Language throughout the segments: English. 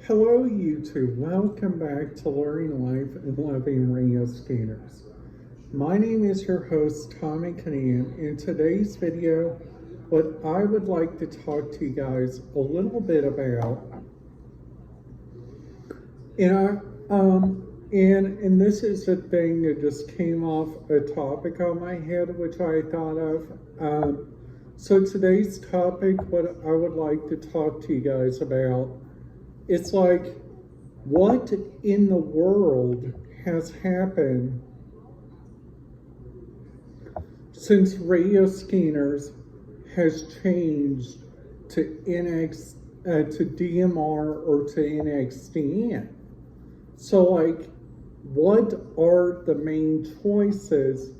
Hello YouTube, welcome back to Learning Life and Loving Radio Scanners. My name is your host Tommy Canadian. In today's video, what I would like to talk to you guys a little bit about, and this is a thing that just came off a topic on my head which I thought of. So today's topic, what I would like to talk to you guys about, it's like, what in the world has happened since radio scanners has changed to DMR or to NXDN? So like, what are the main choices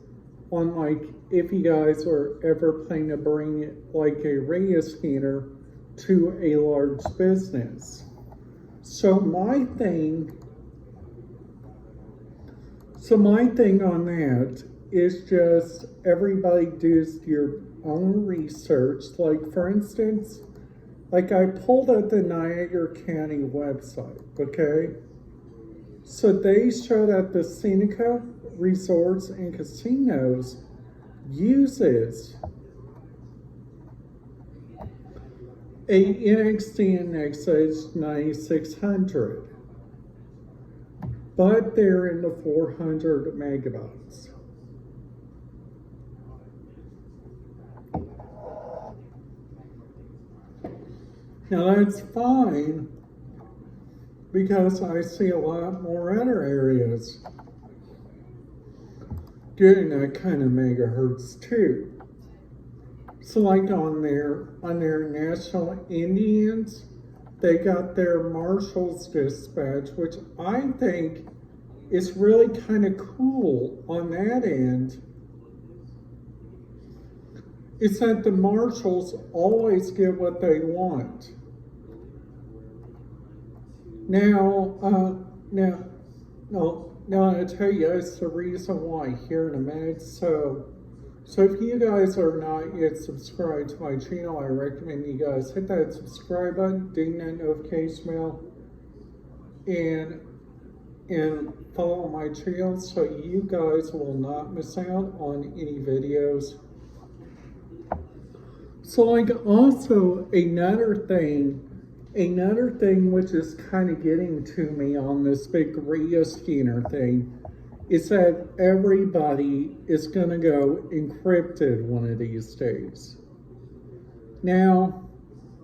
on, like, if you guys are ever planning to bring like a radio scanner to a large business? So my thing on that is just everybody does your own research. Like, for instance, like I pulled up the Niagara County website, okay? So they show that the Seneca Resorts and Casinos uses a NXDN Nexus 9600, but they're in the 400 megabytes. Now that's fine, because I see a lot more other areas getting that kind of megahertz too. So like on their National Indians, they got their Marshall's Dispatch, which I think is really kind of cool on that end. It's that the Marshalls always get what they want. Now I tell you, it's the reason why here in a minute. So if you guys are not yet subscribed to my channel, I recommend you guys hit that subscribe button, ding that notification bell, and follow my channel so you guys will not miss out on any videos. So like, also another thing which is kind of getting to me on this big radio scanner thing is that everybody is going to go encrypted one of these days. Now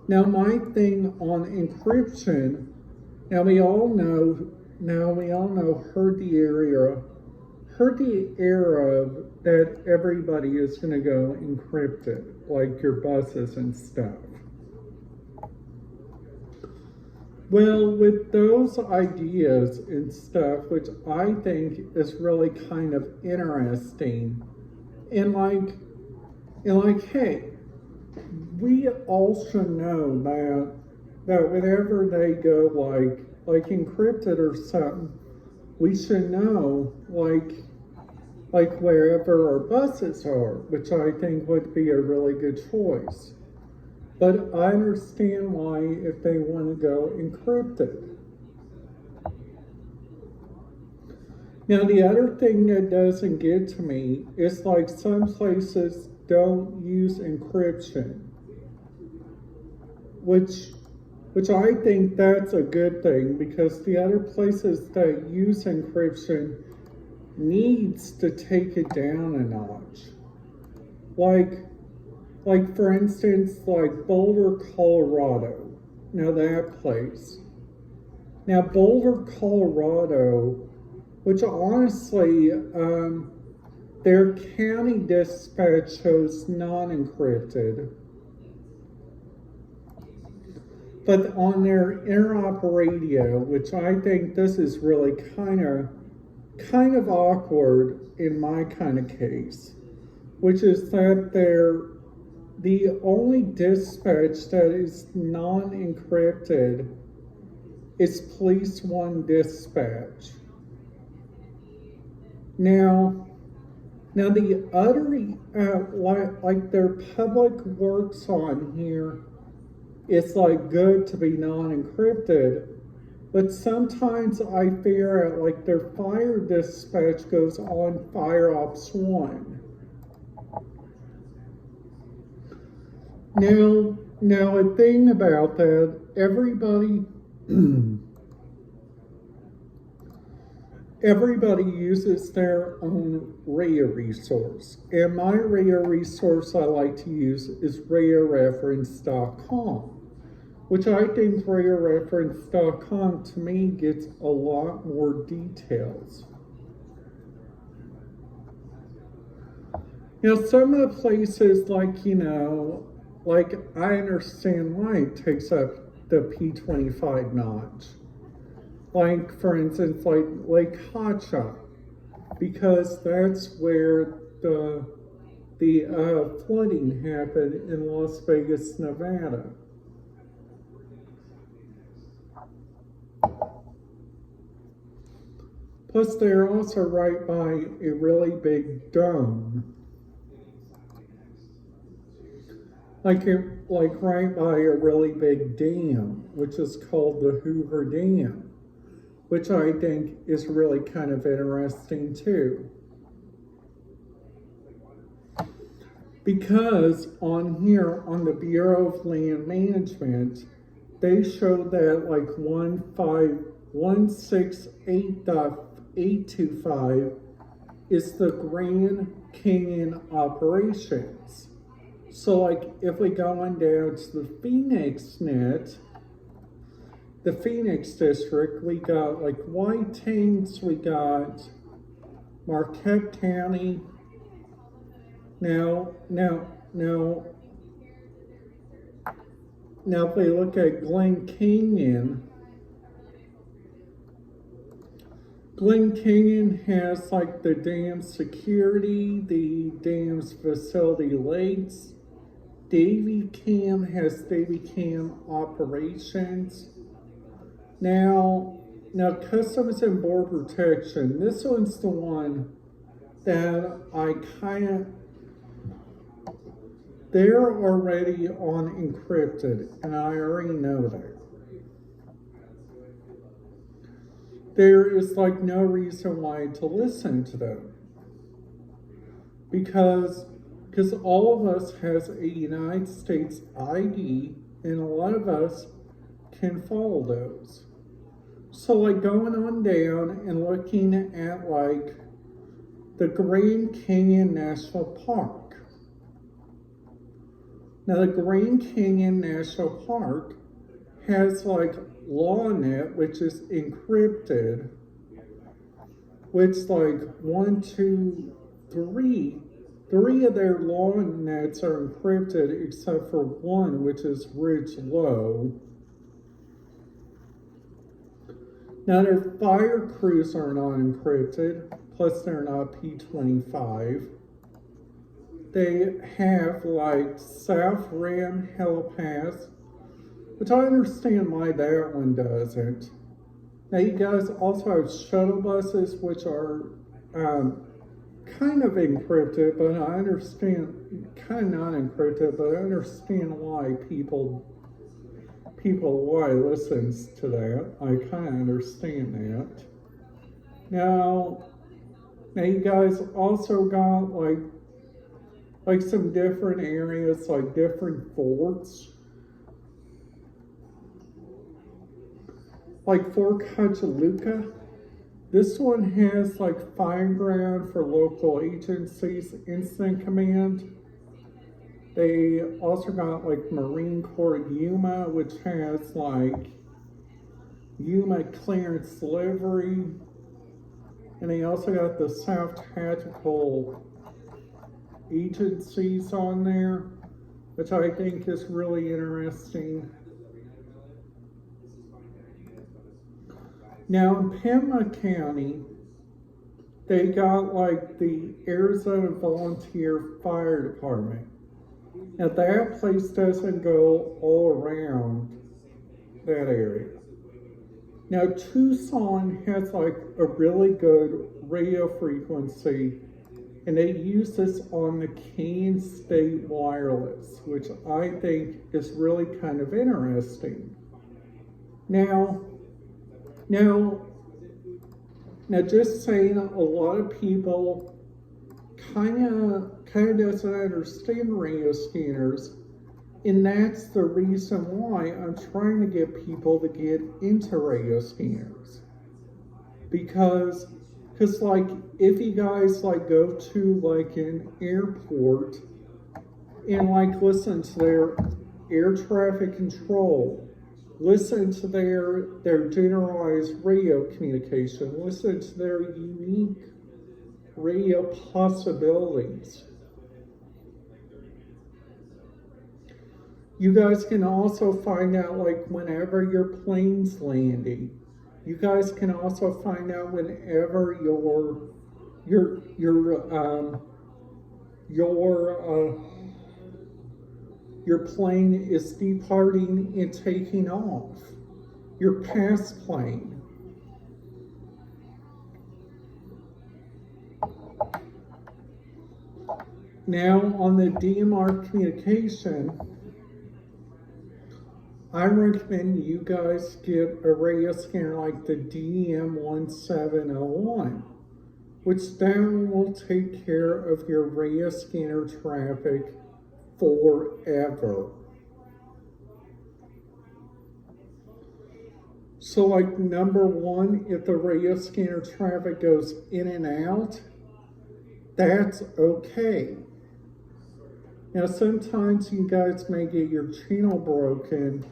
my thing on encryption, we all know heard the era that everybody is going to go encrypted, like your buses and stuff. Well, with those ideas and stuff, which I think is really kind of interesting, and like, hey, we also know that whenever they go like encrypted or something, we should know like wherever our buses are, which I think would be a really good choice. But I understand why if they want to go encrypted. Now the other thing that doesn't get to me is like some places don't use encryption, which I think that's a good thing, because the other places that use encryption needs to take it down a notch. Like for instance, like Boulder, Colorado. Now that place. Now Boulder, Colorado, which honestly, their county dispatch shows non-encrypted. But on their interop radio, which I think this is really kind of awkward in my kind of case, which is that the only dispatch that is non-encrypted is Police 1 dispatch. Now the other, like their public works on here, it's like good to be non-encrypted, But sometimes I figure out like their fire dispatch goes on Fire Ops 1. Now a thing about that, everybody uses their own RIA resource. And my RIA resource I like to use is RIAreference.com, which I think RIAreference.com to me gets a lot more details. Now, some of the places like I understand why it takes up the P25 notch. Like, for instance, like Lake Hotshot, because that's where the flooding happened in Las Vegas, Nevada. Plus, they're also right by a really big dome. Like right by a really big dam, which is called the Hoover Dam, which I think is really kind of interesting too. Because on here, on the Bureau of Land Management, they showed that like 15168.825 is the Grand Canyon operations. So like if we go on down to the Phoenix net, the Phoenix district, we got like White Tanks, we got Marquette County. Now if we look at Glen Canyon has like the dam security, the dam's facility lakes. Davy Cam has Davy Cam operations. Now Customs and Border Protection, this one's the one that they're already on encrypted, and I already know that. There is like no reason why to listen to them. Because all of us has a United States ID, and a lot of us can follow those. So like going on down and looking at like the Grand Canyon National Park. Now the Grand Canyon National Park has like LawNet, which is encrypted, which like 1, 2, 3. 3 of their LawNets are encrypted except for one, which is Ridge Low. Now their fire crews are not encrypted, plus they're not P25. They have like South Rim Helipads, which I understand why that one doesn't. Now you guys also have shuttle buses, which are kind of encrypted, but I understand, kind of not encrypted, but I understand why people why listens to that. I kind of understand that. Now you guys also got like some different areas, like different forts. Like Fort Hunchalooka. This one has like fire ground for local agencies, incident command. They also got like Marine Corps Yuma, which has like Yuma clearance delivery. And they also got the South Tactical agencies on there, which I think is really interesting. Now in Pima County, they got like the Arizona Volunteer Fire Department. Now that place doesn't go all around that area. Now Tucson has like a really good radio frequency, and they use this on the Kane State Wireless, which I think is really kind of interesting. Now Now, now, just saying, a lot of people kind of doesn't understand radio scanners, and that's the reason why I'm trying to get people to get into radio scanners. Because like if you guys like go to like an airport and like listen to their air traffic control, listen to their generalized radio communication, listen to their unique radio possibilities. You guys can also find out like whenever your plane's landing. You guys can also find out whenever your plane is departing and taking off. Your past plane. Now on the DMR communication, I recommend you guys get a radio scanner like the DM1701, which then will take care of your radio scanner traffic forever. So like number one, if the radio scanner traffic goes in and out, that's okay. Now sometimes you guys may get your channel broken,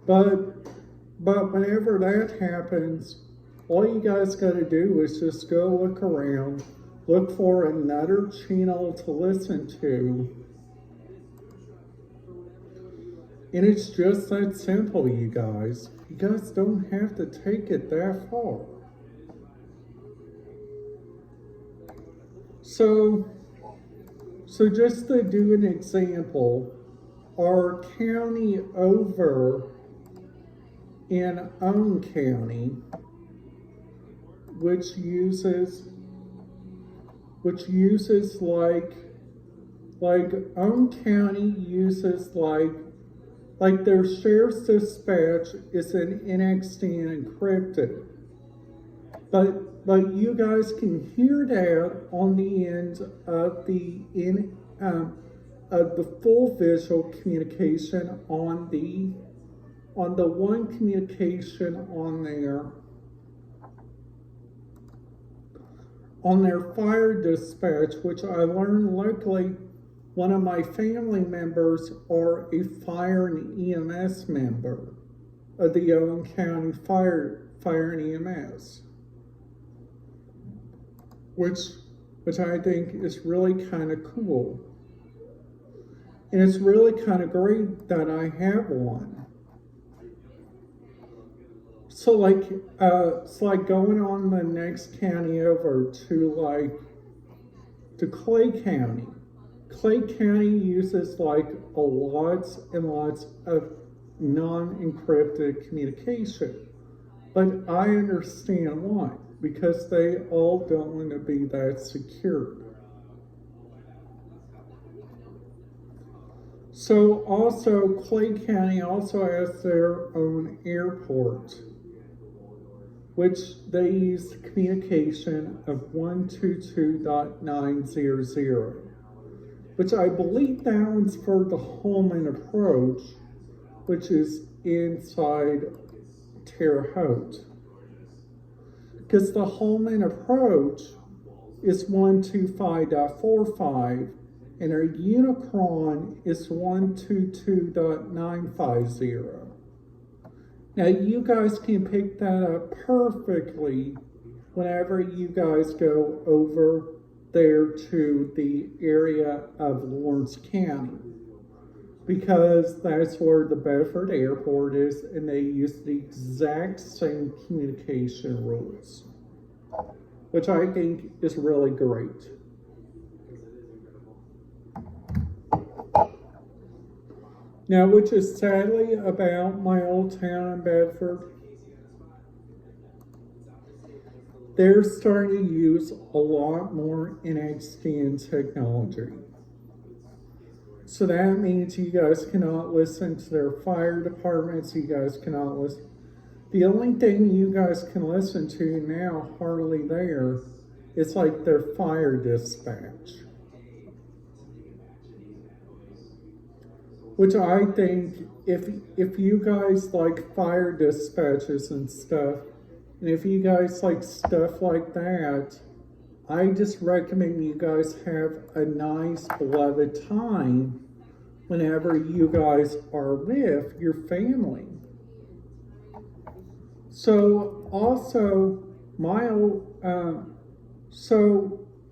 but whenever that happens, all you guys got to do is just go look around, look for another channel to listen to, and it's just that simple, you guys. You guys don't have to take it that far. So just to do an example, our county over in Owen County, which uses like Owen County uses like their sheriff's dispatch is an NXT and encrypted, but you guys can hear that on the end of the full visual communication on the one communication on their fire dispatch, which I learned luckily one of my family members are a fire and EMS member of the Owen County Fire and EMS, which I think is really kind of cool. And it's really kind of great that I have one. So it's like going on the next county over to Clay County. Clay County uses lots and lots of non-encrypted communication. But I understand why, because they all don't want to be that secure. So also, Clay County also has their own airport, which they use communication of 122.900, which I believe that one's for the Holman approach, which is inside Terre Haute. Because the Holman approach is 125.45, and our Unicron is 122.950. Now you guys can pick that up perfectly whenever you guys go over there to the area of Lawrence County, because that's where the Bedford Airport is, and they use the exact same communication rules, which I think is really great. Now, which is sadly about my old town in Bedford, they're starting to use a lot more NXT technology. So that means you guys cannot listen to their fire departments, you guys cannot listen The only thing you guys can listen to now, hardly there, is like their fire dispatch. Which I think if you guys like fire dispatches and stuff, and if you guys like stuff like that, I just recommend you guys have a nice beloved time whenever you guys are with your family. So also, my so